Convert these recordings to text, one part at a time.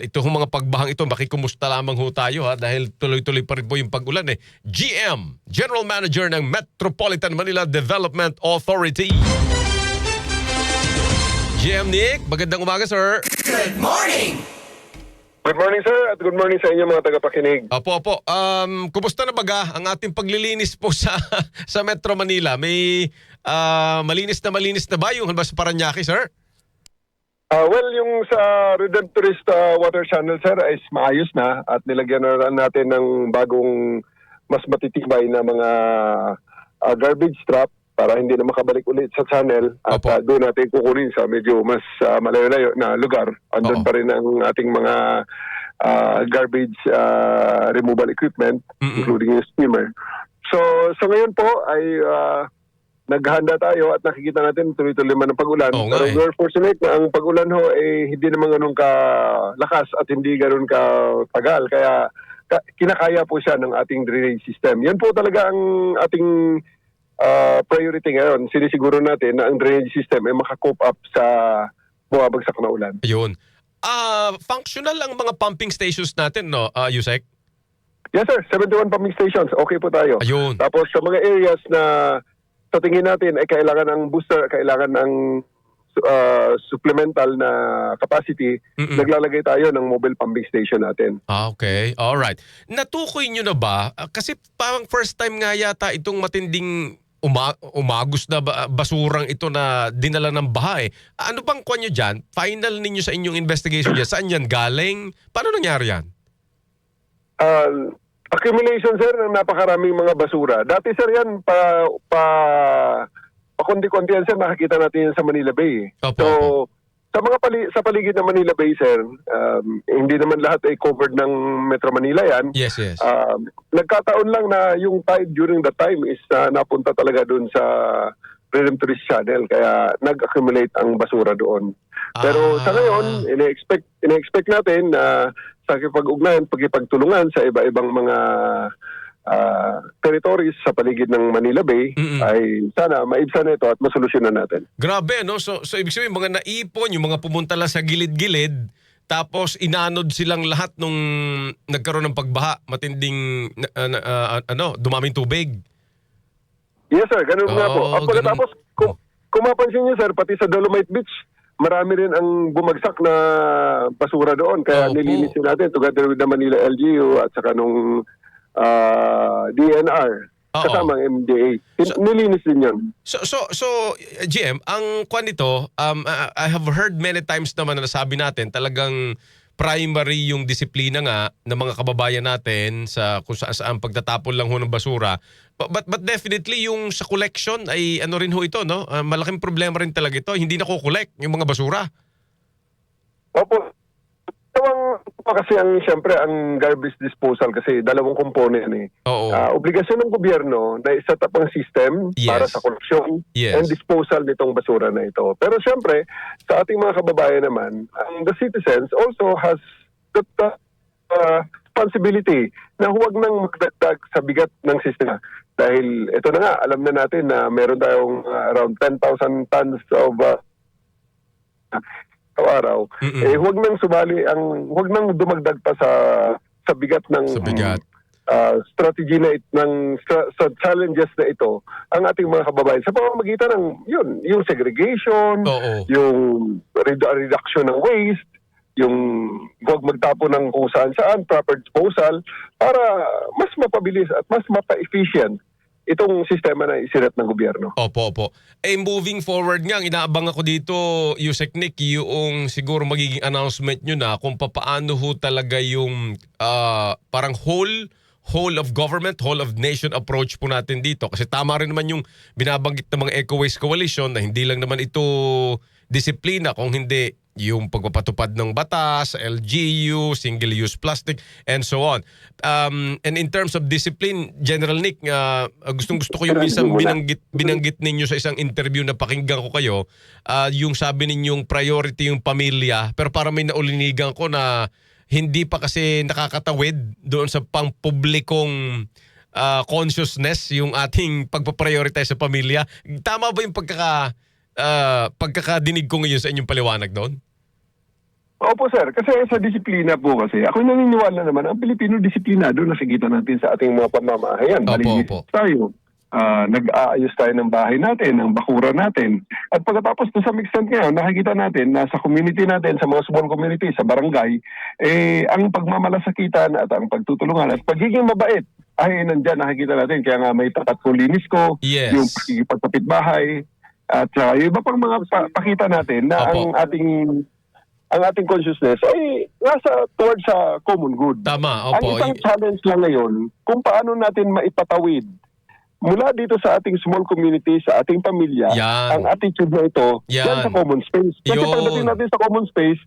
ito hong mga pagbahang ito, makikumusta lamang ho tayo ha, dahil tuloy-tuloy pa rin po yung pag-ulan eh. GM, General Manager ng Metropolitan Manila Development Authority. GM Nick, magandang umaga sir. Good morning! Good morning sir at good morning sa inyo mga tagapakinig. Opo. Kumusta na baga ang ating paglilinis po sa sa Metro Manila? May malinis na ba yung sa Parañaque, sir? Well, yung sa Redemptorist Water Channel sir ay maayos na at nilagyan na natin ng bagong mas matitibay na mga garbage trap para hindi na makabalik ulit sa channel at doon natin kukunin sa medyo mas malayo-layo na lugar. Andun pa rin ang ating mga garbage removal equipment, including yung steamer. So ngayon po ay naghanda tayo at nakikita natin tuloy-tuloy man ang pag-ulan. Pero we're fortunate na ang pag-ulan ho ay hindi naman ganun kalakas at hindi ganun katagal. Kaya kinakaya po siya ng ating drainage system. Yan po talaga ang ating priority ngayon. Sinisiguro natin na ang drainage system ay makakope up sa bumabagsak na ulan. Ayun. Functional ang mga pumping stations natin, no, Yusek? Yes sir, 71 pumping stations. Okay po tayo. Ayun. Tapos sa mga areas na sa tingin natin ay kailangan ng booster, kailangan ng supplemental na capacity, naglalagay tayo ng mobile pumping station natin. Okay. Alright. Natukoy nyo na ba? Kasi parang first time nga yata itong matinding umagos na basurang ito na dinala ng baha eh. Ano bang kuha nyo dyan? Final ninyo sa inyong investigation dyan? Saan yan galing? Paano nangyari yan? Accumulation sir ng napakaraming mga basura. Dati sir yan pakundi-kundi yan sir, nakakita natin yan sa Manila Bay. Opo. Sa sa paligid ng Manila Bay sir, hindi naman lahat ay covered ng Metro Manila yan. Yes. Nagkataon lang na yung tide during that time is napunta talaga doon sa Redemptorist Channel, kaya nag-accumulate ang basura doon. Pero sa ngayon, ina-expect natin na sa kipag-ugnayan, pagkipagtulungan sa iba-ibang mga territories sa paligid ng Manila Bay, ay sana maibsan ito at masolusyonan natin. Grabe, no? So ibig sabihin, mga naipon, yung mga pumunta lang sa gilid-gilid, tapos inanod silang lahat nung nagkaroon ng pagbaha, matinding dumaming tubig. Yes sir, ganun nga po. At pagkatapos, kung mapansin niyo sir, pati sa Dolomite Beach, marami rin ang bumagsak na basura doon. Kaya nilinisin natin together with the Manila LGU at saka nung DNR. Kasama ang MDA. Nilinis din yun. So GM, ang kwan nito, I have heard many times naman na nasabi natin, talagang primary yung disiplina nga ng mga kababayan natin sa kung saan pagtatapon lang ho ng basura. But definitely yung sa collection ay ano rin ho ito, no? Malaking problema rin talaga ito. Hindi na ko-collect yung mga basura. Opo. Kasi siyempre ang garbage disposal kasi dalawang component eh. Obligasyon ng gobyerno na i-set up ang system para sa collection and disposal nitong basura na ito. Pero siyempre, sa ating mga kababayan naman, the citizens also has the responsibility na huwag nang magdagdag sa bigat ng sistema. Dahil ito na nga, alam na natin na meron tayong around 10,000 tons of araw, huwag nang dumagdag pa sa bigat ng strategy na sa challenges na ito ang ating mga kababayan sa pamamagitan ng yung segregation, yung reduction ng waste, yung huwag magtapon ng kung saan proper disposal para mas mapabilis at mas mapa-efficient itong sistema na isinet ng gobyerno. Opo. Moving forward nga, ang inaabang ako dito, Yusek Nick, yung siguro magiging announcement nyo na kung paano ho talaga yung parang whole of government, whole of nation approach po natin dito. Kasi tama rin naman yung binabanggit ng mga Eco Waste Coalition na hindi lang naman ito disiplina, kung hindi yung pagpapatupad ng batas, LGU, single-use plastic, and so on. And in terms of discipline, General Nick, gustong-gusto ko yung minsan binanggit ninyo sa isang interview na pakinggan ko kayo, yung sabi ninyong priority yung pamilya, pero para may naulinigan ko na hindi pa kasi nakakatawid doon sa pang-publikong consciousness yung ating pagpaprioritize sa pamilya. Tama ba yung pagkakadinig ko ngayon sa inyong paliwanag doon? Opo sir, kasi sa disiplina po kasi, ako naniniwala naman, ang Pilipino disiplinado, nakikita natin sa ating mga pamamahayan. Opo, Malinis opo. tayo. Nag-aayos tayo ng bahay natin, ng bakura natin. At pagkatapos to some extent ngayon, nakikita natin na sa community natin, sa mga small community, sa barangay, ang pagmamalasakitan at ang pagtutulungan at pagiging mabait ay nandyan, nakikita natin. Kaya nga may tapat ko linis ko, Yes. yung pagkikipagkapit bahay, at yung iba pang mga pakita natin na Opo. ang ating consciousness ay nasa towards sa common good. Tama, Ang opo. isang challenge lang ngayon, kung paano natin maipatawid mula dito sa ating small community, sa ating pamilya, Yan. ang attitude na ito Yan. yan sa common space. Kasi Yun. pagdating natin sa common space,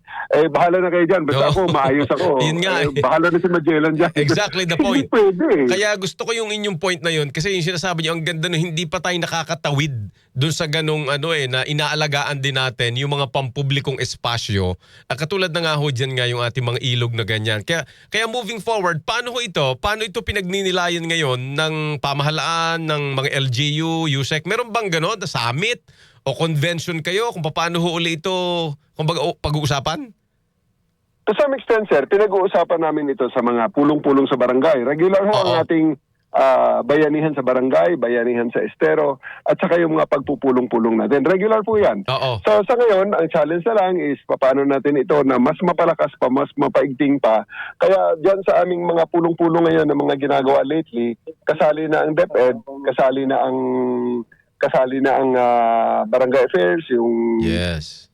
bahala na kayo dyan. Basta Yo. ako, maayos ako. Yun nga eh. Bahala na si Magellan dyan. Exactly the point. Hindi pwede eh. Kaya gusto ko yung inyong point na yun kasi yung sinasabi niyo ang ganda no, hindi pa tayo nakakatawid dun sa ganung na inaalagaan din natin yung mga pampublikong espasyo. Katulad na nga ho dyan nga yung ating mga ilog na ganyan. Kaya moving forward, paano ho ito? Paano ito pinagninilayan ngayon ng pamahalaan, ng mga LGU, USEC? Meron bang gano'n? Summit o convention kayo kung paano ho uli ito pag-uusapan? To some extent, sir, pinag-uusapan namin ito sa mga pulong-pulong sa barangay. Regular ho ang Oo. ating bayanihan sa barangay, bayanihan sa estero, at saka yung mga pagpupulong-pulong natin. Regular po yan. Oo. So sa ngayon, ang challenge na lang is paano natin ito na mas mapalakas pa, mas mapaigting pa. Kaya dyan sa aming mga pulong-pulong ngayon na mga ginagawa lately, kasali na ang DepEd, kasali na ang barangay affairs, yung Yes.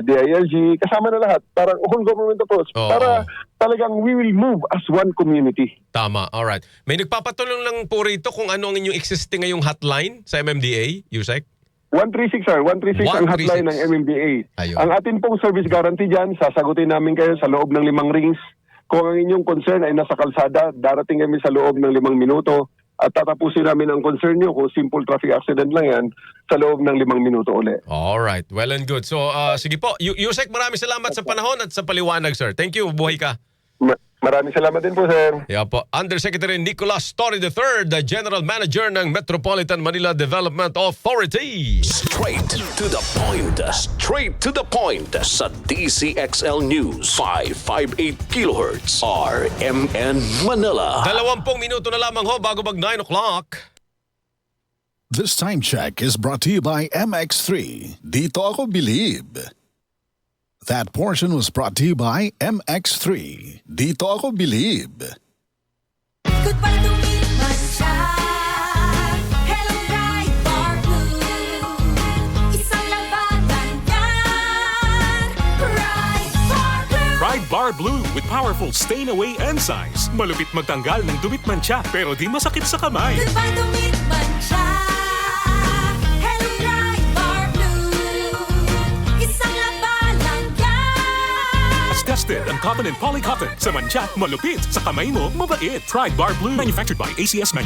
DILG, kasama na lahat. Parang whole government approach. Oo. Para talagang we will move as one community. Tama, alright. May nagpapatulong lang po rito kung ano ang inyong existing ngayong hotline sa MMDA, USEC? 136 sir, 136 ang 136. hotline ng MMDA. Ayun. Ang atin pong service guarantee dyan, sasagutin namin kayo sa loob ng 5 rings. Kung ang inyong concern ay nasa kalsada, darating kami sa loob ng 5 minuto at tatapusin namin ang concern nyo kung simple traffic accident lang yan sa loob ng 5 minuto ulit. Alright, well and good. So, sige po. Yusek, maraming salamat sa panahon at sa paliwanag, sir. Thank you. Buhay ka. Maraming salamat din po sir. Yeah po. Undersecretary Nicolas Torre III, the General Manager ng Metropolitan Manila Development Authority. Straight to the point. Straight to the point sa DCXL News 558 kHz RMN Manila. 20 minuto na lamang ho bago mag 9 o'clock. This time check is brought to you by MX3. Dito ako believe. That portion was brought to you by MX3. Dito ako believe. Goodbye to meet my child. Hello, bright bar blue. Isang labanan yan. Bright bar blue. Pride Bar Blue with powerful stain-away enzymes. Malupit magtanggal ng dumit mancha pero di masakit sa kamay. Goodbye to meet my child. Hello, bright bar blue. Isang labanan yan. As tested ang cotton and polycotton. Sa mancha, malupit. Sa kamay mo, mabait. Pride Bar Blue. Manufactured by ACS Manufacturing.